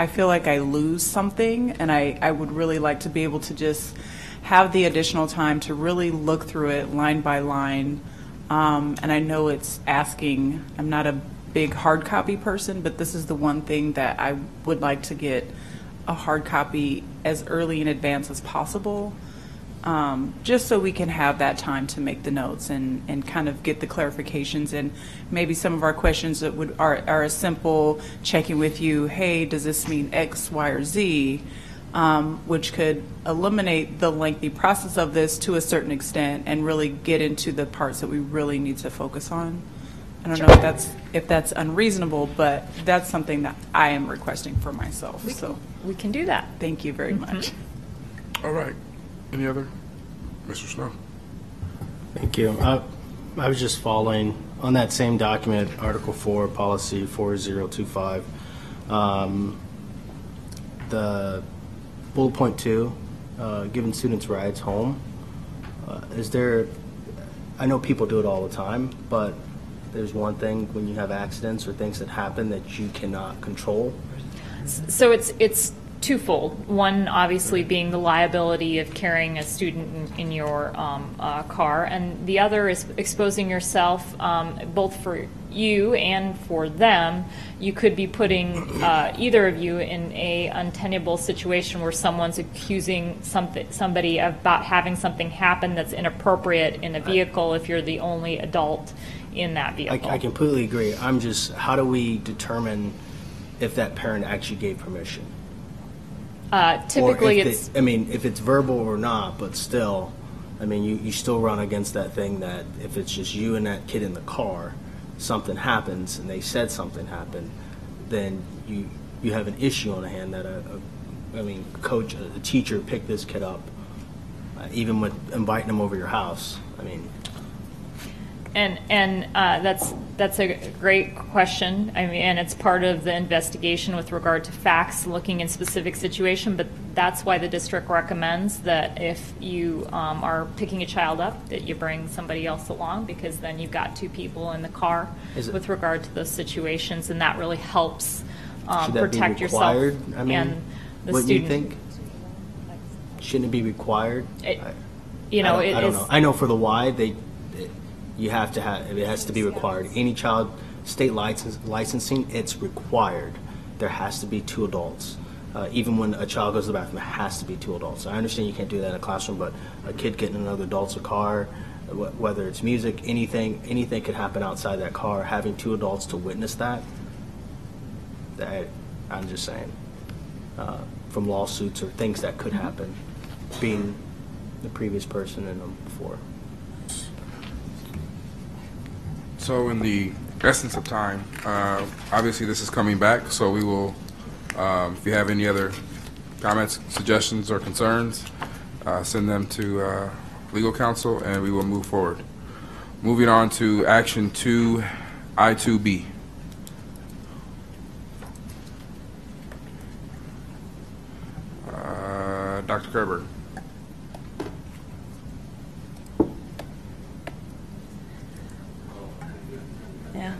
feel like I lose something, and I would really like to be able to just have the additional time to really look through it line by line. And I know it's asking, I'm not a big hard copy person, but this is the one thing that I would like to get a hard copy as early in advance as possible. Just so we can have that time to make the notes and kind of get the clarifications, and maybe some of our questions that are a simple checking with you, hey, does this mean X, Y, or Z, which could eliminate the lengthy process of this to a certain extent and really get into the parts that we really need to focus on. I don't know if that's unreasonable, but that's something that I am requesting for myself. We can do that. Thank you very much. All right. Any other? Mr. Snow? Thank you. I was just following on that same document, Article 4, Policy 4025. The bullet point 2, giving students rides home. I know people do it all the time, but there's one thing when you have accidents or things that happen that you cannot control. So it's twofold. One, obviously, being the liability of carrying a student in your car, and the other is exposing yourself, both for you and for them. You could be putting either of you in a untenable situation where someone's accusing somebody about having something happen that's inappropriate in a vehicle if you're the only adult in that vehicle. I completely agree. I'm just, how do we determine if that parent actually gave permission? Typically, if it's verbal or not, but still, you still run against that thing that if it's just you and that kid in the car, something happens and they said something happened, then you have an issue on hand that a teacher picked this kid up, even with inviting him over your house. And that's a great question. And it's part of the investigation with regard to facts, looking in specific situation. But that's why the district recommends that if you are picking a child up, that you bring somebody else along, because then you've got two people in the car with regard to those situations, and that really helps protect yourself and the what student. You think? Shouldn't it be required? I don't know. I know for the Y, you have to have, it has to be required. Any child, state licensing, it's required. There has to be 2 adults. Even when a child goes to the bathroom, there has to be 2 adults. I understand you can't do that in a classroom, but a kid getting in another adult's car, whether it's music, anything could happen outside that car. Having 2 adults to witness that I'm just saying, from lawsuits or things that could happen, being the previous person in them before. So in the essence of time, obviously this is coming back, so we will, if you have any other comments, suggestions, or concerns, send them to legal counsel, and we will move forward. Moving on to action 2, I2B. Dr. Kerber. Yeah.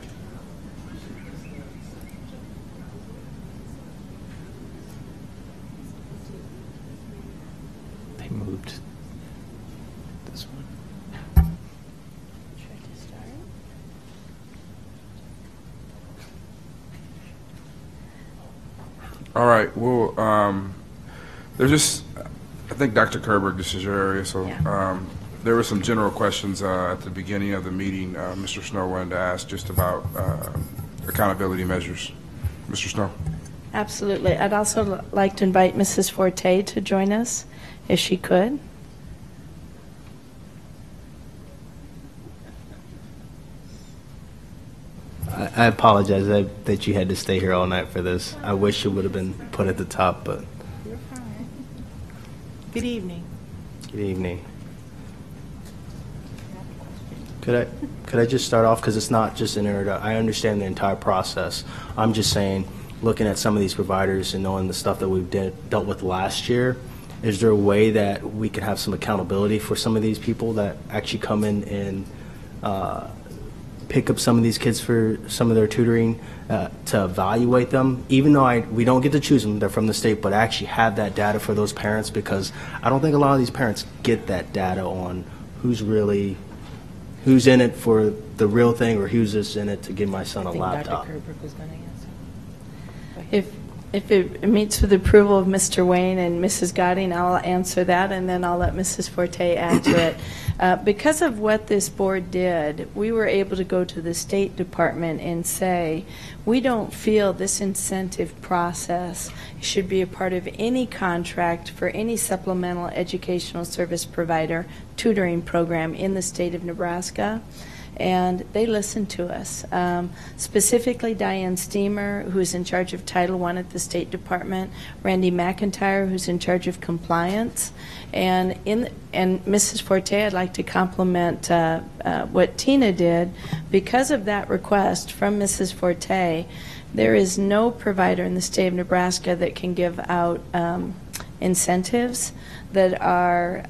They moved this one. All right. Well, there's just, I think Dr. Kerber, this is your area, so there were some general questions at the beginning of the meeting. Mr. Snow wanted to ask just about accountability measures. Mr. Snow. Absolutely. I'd also like to invite Mrs. Forte to join us, if she could. I apologize that you had to stay here all night for this. I wish it would have been put at the top, but. You're fine. Good evening. Good evening. Could I just start off, because it's not just an introduction. I understand the entire process. I'm just saying, looking at some of these providers and knowing the stuff that we've dealt with last year, is there a way that we could have some accountability for some of these people that actually come in and pick up some of these kids for some of their tutoring, to evaluate them, even though we don't get to choose them, they're from the state, but actually have that data for those parents, because I don't think a lot of these parents get that data on who's in it for the real thing, or who's just in it to give my son a laptop. Dr. Kerber was going to answer. If it meets with the approval of Mr. Wayne and Mrs. Godding, I'll answer that, and then I'll let Mrs. Forte add to it. Because of what this board did, we were able to go to the State Department and say, we don't feel this incentive process should be a part of any contract for any supplemental educational service provider tutoring program in the state of Nebraska. And they listened to us. Specifically, Diane Steamer, who is in charge of Title I at the State Department, Randy McIntyre, who's in charge of compliance, and Mrs. Forte, I'd like to compliment what Tina did. Because of that request from Mrs. Forte, there is no provider in the state of Nebraska that can give out incentives that are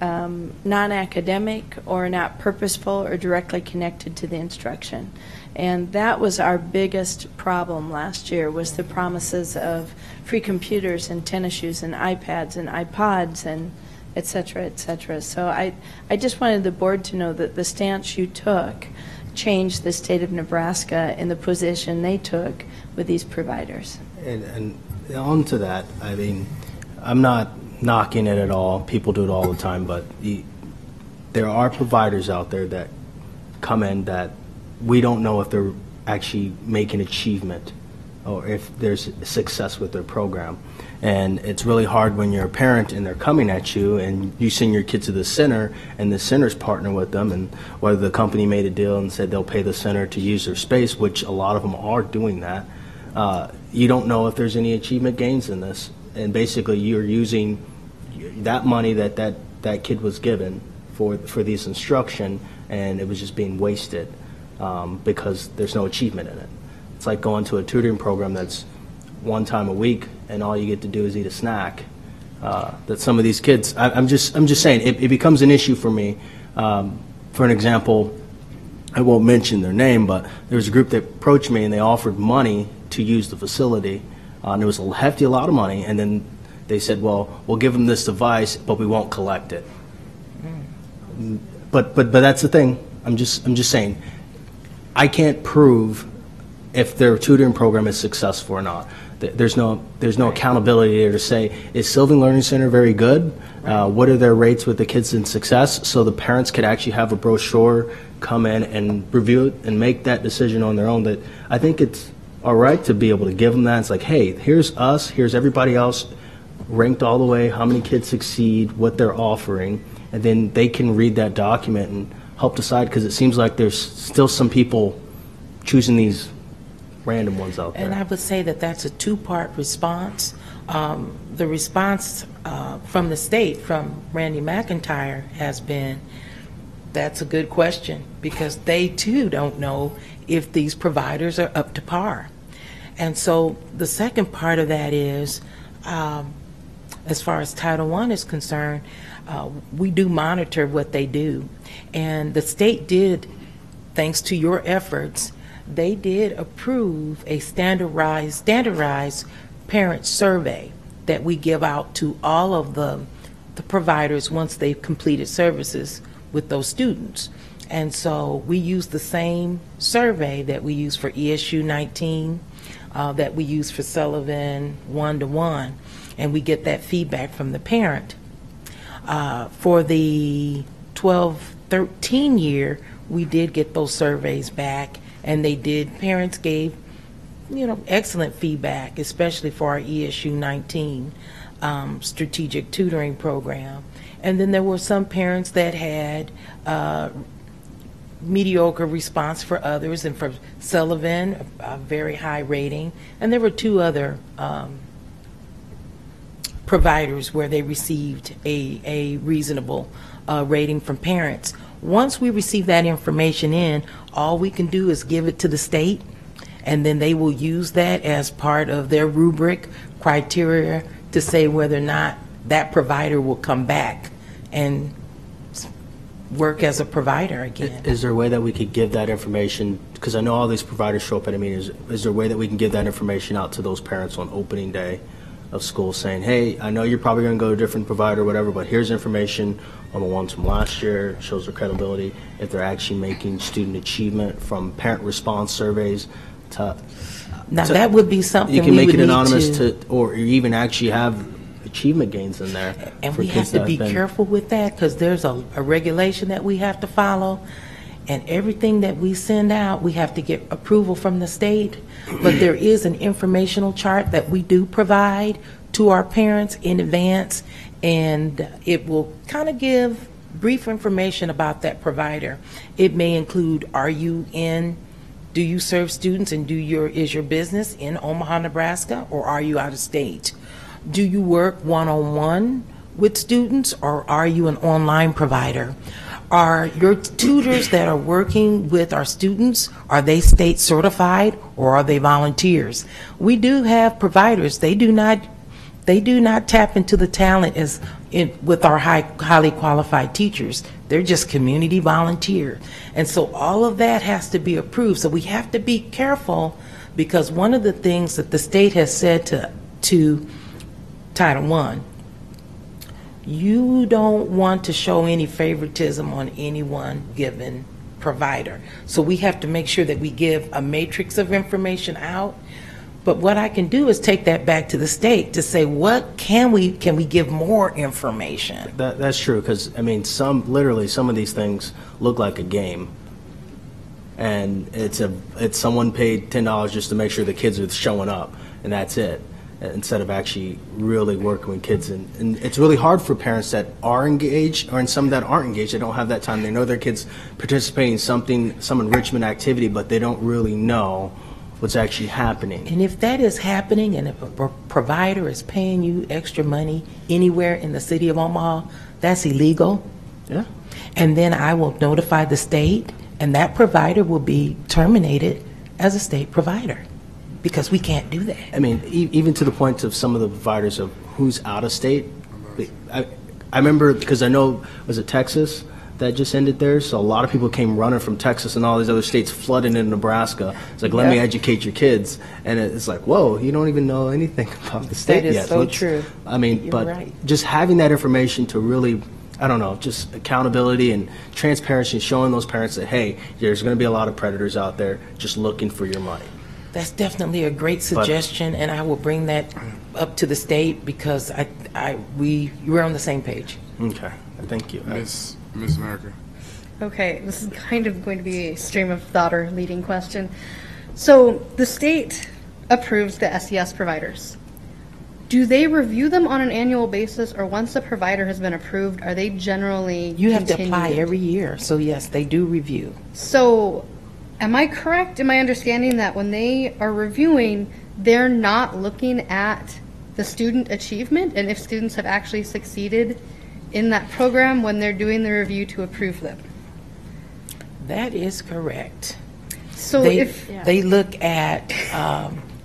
non-academic or not purposeful or directly connected to the instruction. And that was our biggest problem last year, was the promises of free computers and tennis shoes and iPads and iPods and et cetera, et cetera. So I just wanted the board to know that the stance you took changed the state of Nebraska in the position they took with these providers. And on to that, I mean, I'm not knocking it at all. People do it all the time, but there are providers out there that come in that we don't know if they're actually making achievement or if there's success with their program. And it's really hard when you're a parent and they're coming at you and you send your kid to the center and the center's partner with them, and whether the company made a deal and said they'll pay the center to use their space, which a lot of them are doing that, you don't know if there's any achievement gains in this. And basically you're using that money that kid was given for this instruction, and it was just being wasted because there's no achievement in it. It's like going to a tutoring program that's one time a week and all you get to do is eat a snack. That some of these kids, I'm just saying, it becomes an issue for me. For an example, I won't mention their name, but there was a group that approached me and they offered money to use the facility. And it was a hefty lot of money, and then they said, well, we'll give them this device, but we won't collect it. But that's the thing. I'm just saying, I can't prove if their tutoring program is successful or not. There's no accountability there to say, is Sylvan Learning Center very good? What are their rates with the kids in success? So the parents could actually have a brochure come in and review it and make that decision on their own. That I think it's all right to be able to give them that. It's like, hey, here's us, here's everybody else, ranked all the way, how many kids succeed, what they're offering, and then they can read that document and help decide, because it seems like there's still some people choosing these random ones out there. And I would say that that's a two-part response. The response from the state, from Randy McIntyre, has been, that's a good question, because they too don't know if these providers are up to par. And so the second part of that is, as far as Title I is concerned, we do monitor what they do. And the state did, thanks to your efforts, they did approve a standardized parent survey that we give out to all of the providers once they've completed services with those students. And so we use the same survey that we use for ESU 19 that we use for Sullivan one-to-one, and we get that feedback from the parent. For the 12-13 year, we did get those surveys back, and parents gave, excellent feedback, especially for our ESU 19 strategic tutoring program. And then there were some parents that had mediocre response for others, and for Sullivan, a very high rating. And there were 2 other providers where they received a reasonable rating from parents. Once we receive that information in, all we can do is give it to the state, and then they will use that as part of their rubric criteria to say whether or not that provider will come back and work as a provider again. Is there a way that we could give that information, because I know all these providers show up at a meeting, is there a way that we can give that information out to those parents on opening day of school, saying, hey, I know you're probably going to go to a different provider or whatever, but here's information on the ones from last year, shows their credibility, if they're actually making student achievement from parent response surveys that would be something you can we make would it anonymous to, or even actually have achievement gains in there. and we have to be careful with that, because there's a regulation that we have to follow, and everything that we send out, we have to get approval from the state. But there is an informational chart that we do provide to our parents in advance, and it will kind of give brief information about that provider. It may include, do you serve students, and is your business in Omaha, Nebraska, or are you out of state? Do you work one-on-one with students, or are you an online provider? Are your tutors that are working with our students, are they state certified, or are they volunteers? We do have providers. They do not tap into the talent with our highly qualified teachers. They're just community volunteers. And so all of that has to be approved. So we have to be careful, because one of the things that the state has said to Title I, you don't want to show any favoritism on any one given provider. So we have to make sure that we give a matrix of information out. But what I can do is take that back to the state to say, what can we give more information? That's true, because I mean, some of these things look like a game, and it's someone paid $10 just to make sure the kids are showing up, and that's it, instead of actually really working with kids. And it's really hard for parents that are engaged, or in some that aren't engaged. They don't have that time. They know their kids participating in some enrichment activity, but they don't really know what's actually happening. And if that is happening, and if a provider is paying you extra money anywhere in the city of Omaha, that's illegal. Yeah. And then I will notify the state, and that provider will be terminated as a state provider, because we can't do that. I mean, even to the point of some of the providers of who's out of state. I remember, because I know, was it Texas that just ended there? So a lot of people came running from Texas and all these other states, flooding into Nebraska. It's like, let me educate your kids. And it's like, whoa, you don't even know anything about the state yet. That is so true. I mean, You're but right. just having that information to really, I don't know, just accountability and transparency, showing those parents that, hey, there's going to be a lot of predators out there just looking for your money. That's definitely a great suggestion, and I will bring that up to the state, because we're on the same page. Okay, thank you. Miss America. Okay, this is kind of going to be a stream of thought or leading question. So the state approves the SES providers. Do they review them on an annual basis, or once a provider has been approved, are they generally You have continued? to apply every year, so yes, they do review. So am I correct in my understanding that when they are reviewing, they're not looking at the student achievement and if students have actually succeeded in that program when they're doing the review to approve them? That is correct. So they look at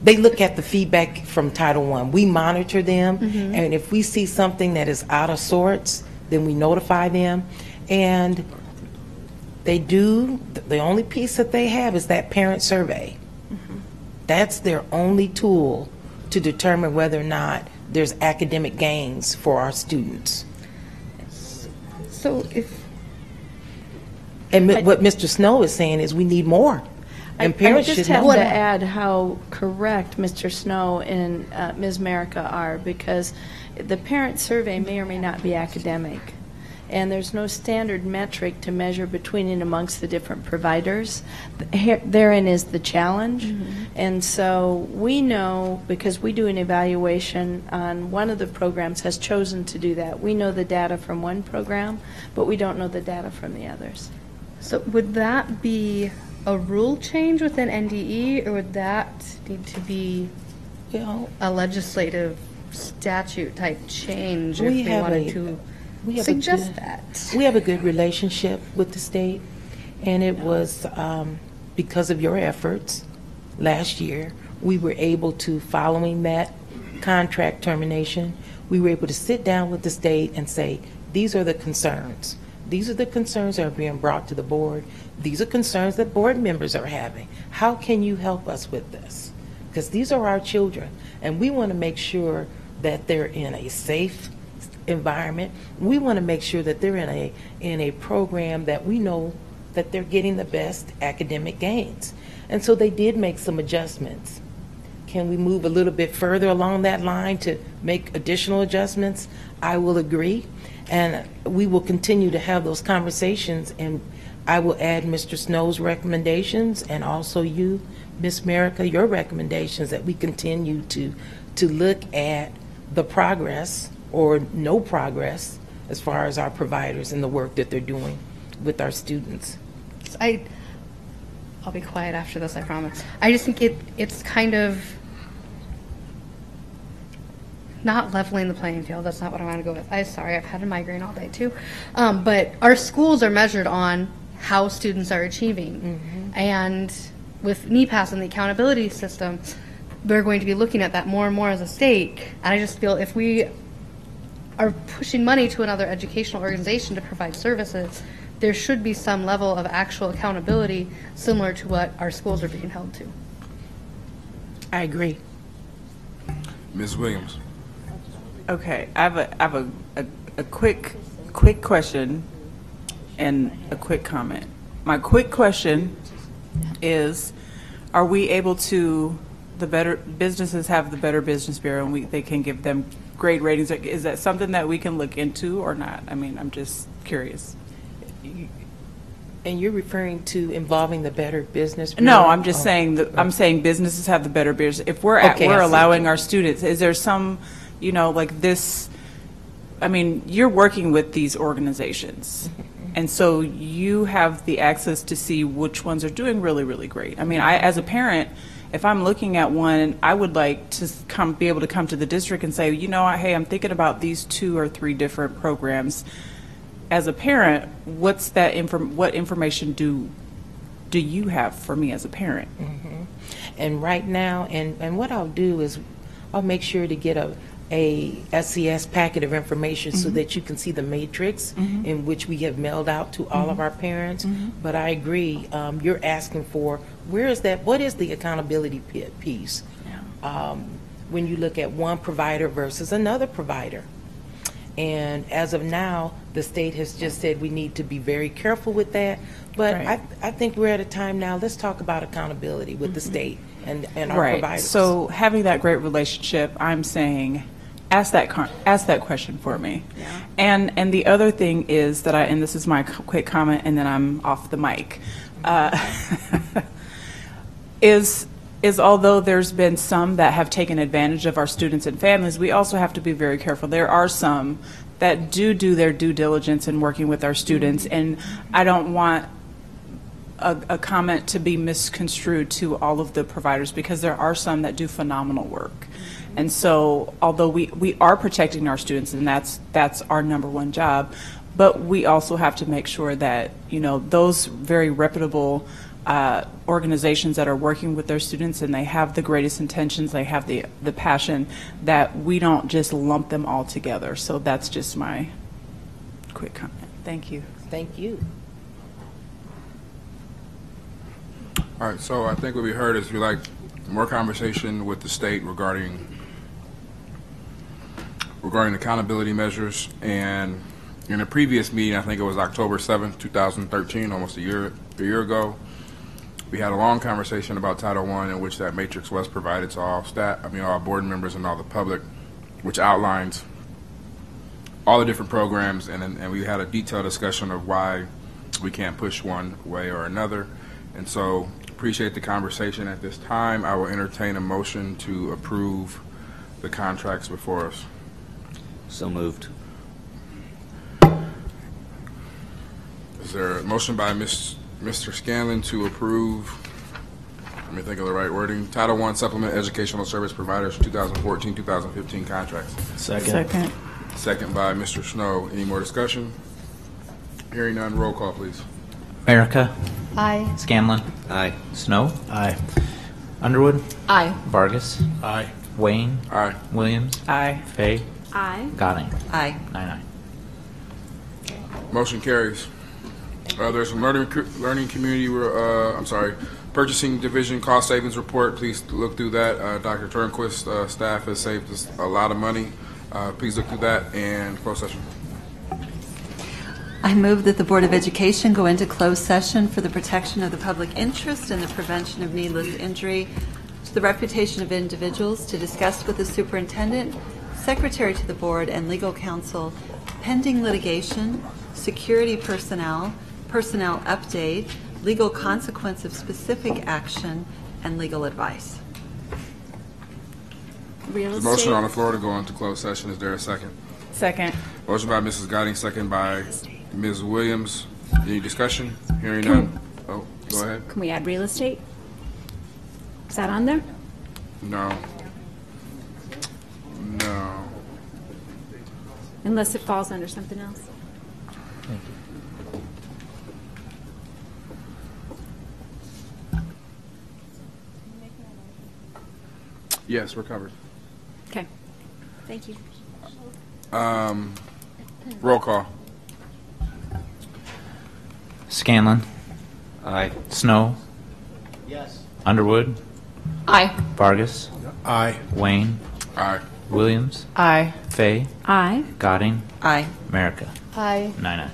the feedback from Title I. We monitor them, and if we see something that is out of sorts, then we notify them. And they do, the only piece that they have is that parent survey. That's their only tool to determine whether or not there's academic gains for our students. So what Mr. Snow is saying is we need more. And parents I should just have know to that. add how correct Mr. Snow and Ms. Merica are, because the parent survey may or may not be academic, and there's no standard metric to measure between and amongst the different providers. Therein is the challenge. And so we know, because we do an evaluation on one of the programs has chosen to do that. We know the data from one program, but we don't know the data from the others. So would that be a rule change within NDE, or would that need to be a legislative statute type change if we wanted to suggest that? We have a good relationship with the state, and it was because of your efforts last year, we were able to, following that contract termination, we were able to sit down with the state and say, these are the concerns. These are the concerns that are being brought to the board. These are concerns that board members are having. How can you help us with this? Because these are our children, and we want to make sure that they're in a safe environment. We want to make sure that they're in a program that we know that they're getting the best academic gains. And so they did make some adjustments. Can we move a little bit further along that line to make additional adjustments? I will agree. And we will continue to have those conversations, and I will add Mr. Snow's recommendations and also you, Ms. Merica, your recommendations, that we continue to look at the progress or no progress as far as our providers and the work that they're doing with our students. I'll be quiet after this, I promise. I just think it's kind of not leveling the playing field. That's not what I want to go with. I'm sorry, I've had a migraine all day too. But our schools are measured on how students are achieving. And with NEPAS and the accountability system, they're going to be looking at that more and more as a state. And I just feel if we are pushing money to another educational organization to provide services, there should be some level of actual accountability similar to what our schools are being held to. I agree. Ms. Williams. Okay, I have a quick question and a quick comment. My quick question is, are we able to, the Better Businesses have the Better Business Bureau, and they can give them great ratings. Is that something that we can look into or not? I mean, I'm just curious. And you're referring to involving the Better Business Bureau? No, I'm just saying that I'm saying businesses have the better business. If we're we're allowing our students, is there some, like this? I mean, you're working with these organizations, and so you have the access to see which ones are doing really, really great. I mean, as a parent, if I'm looking at one, I would like to be able to come to the district and say, hey, I'm thinking about these 2 or 3 different programs. As a parent, what's that? What information do you have for me as a parent? And right now, and what I'll do is I'll make sure to get a SCS packet of information so that you can see the matrix in which we have mailed out to all of our parents. But I agree, you're asking for, what is the accountability piece? When you look at one provider versus another provider. And as of now, the state has just said we need to be very careful with that. But I think we're at a time now, let's talk about accountability with the state and our providers. So having that great relationship, I'm saying, ask that question for me. And the other thing is that and this is my quick comment, and then I'm off the mic, is although there's been some that have taken advantage of our students and families, we also have to be very careful. There are some that do their due diligence in working with our students, and I don't want a comment to be misconstrued to all of the providers, because there are some that do phenomenal work. And so although we are protecting our students, and that's our number one job, but we also have to make sure that those very reputable organizations that are working with their students, and they have the greatest intentions, they have the passion, that we don't just lump them all together. So that's just my quick comment. Thank you. Thank you. All right, so I think what we heard is we like more conversation with the state regarding accountability measures. And in a previous meeting, I think it was October 7th, 2013, almost a year ago, we had a long conversation about Title I, in which that matrix was provided to all staff, all board members and all the public, which outlines all the different programs, and we had a detailed discussion of why we can't push one way or another. And so, appreciate the conversation at this time. I will entertain a motion to approve the contracts before us. So moved. Is there a motion by Mr. Scanlon to approve, let me think of the right wording, Title I Supplement Educational Service Providers 2014-2015 contracts? Second. Second by Mr. Snow. Any more discussion? Hearing none, roll call, please. America. Aye. Scanlon. Aye. Snow. Aye. Underwood. Aye. Vargas. Aye. Wayne. Aye. Williams. Aye. Fay. Aye. Goding. Aye. 9-9. Motion carries. There's some learning community, purchasing division cost savings report. Please look through that. Dr. Turnquist, staff has saved us a lot of money. Please look through that and closed session. I move that the Board of Education go into closed session for the protection of the public interest and the prevention of needless injury to the reputation of individuals, to discuss with the superintendent, secretary to the board, and legal counsel pending litigation, security personnel, personnel update, legal consequence of specific action, and legal advice. Real There's a motion estate. on the floor to go into closed session. Is there a second? Second. Motion by Mrs. Goding, second by Ms. Williams. Any discussion? Hearing none. Oh, go ahead. Can we add real estate? Is that on there? No. No. Unless it falls under something else. Yes, we're covered. Okay. Thank you. Roll call. Scanlon. Aye. Snow. Yes. Underwood. Aye. Vargas. Aye. Wayne. Aye. Williams. Aye. Fay. Aye. Goding. Aye. America. Aye. 9-9.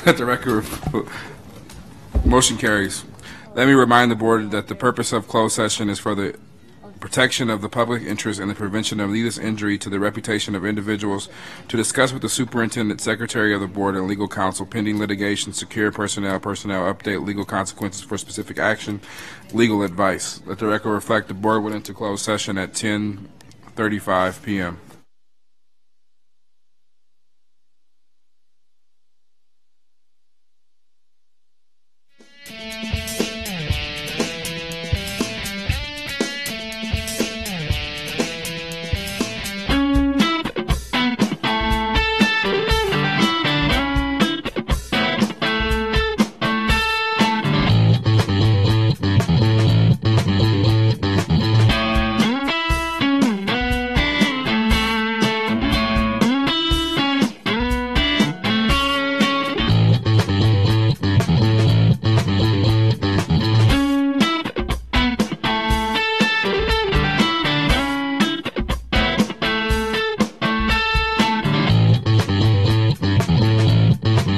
Let the record motion carries. Let me remind the board that the purpose of closed session is for the protection of the public interest and the prevention of needless injury to the reputation of individuals, to discuss with the superintendent, secretary of the board, and legal counsel pending litigation, secure personnel update, legal consequences for specific action, legal advice. Let the record reflect the board went into closed session at 10:35 p.m.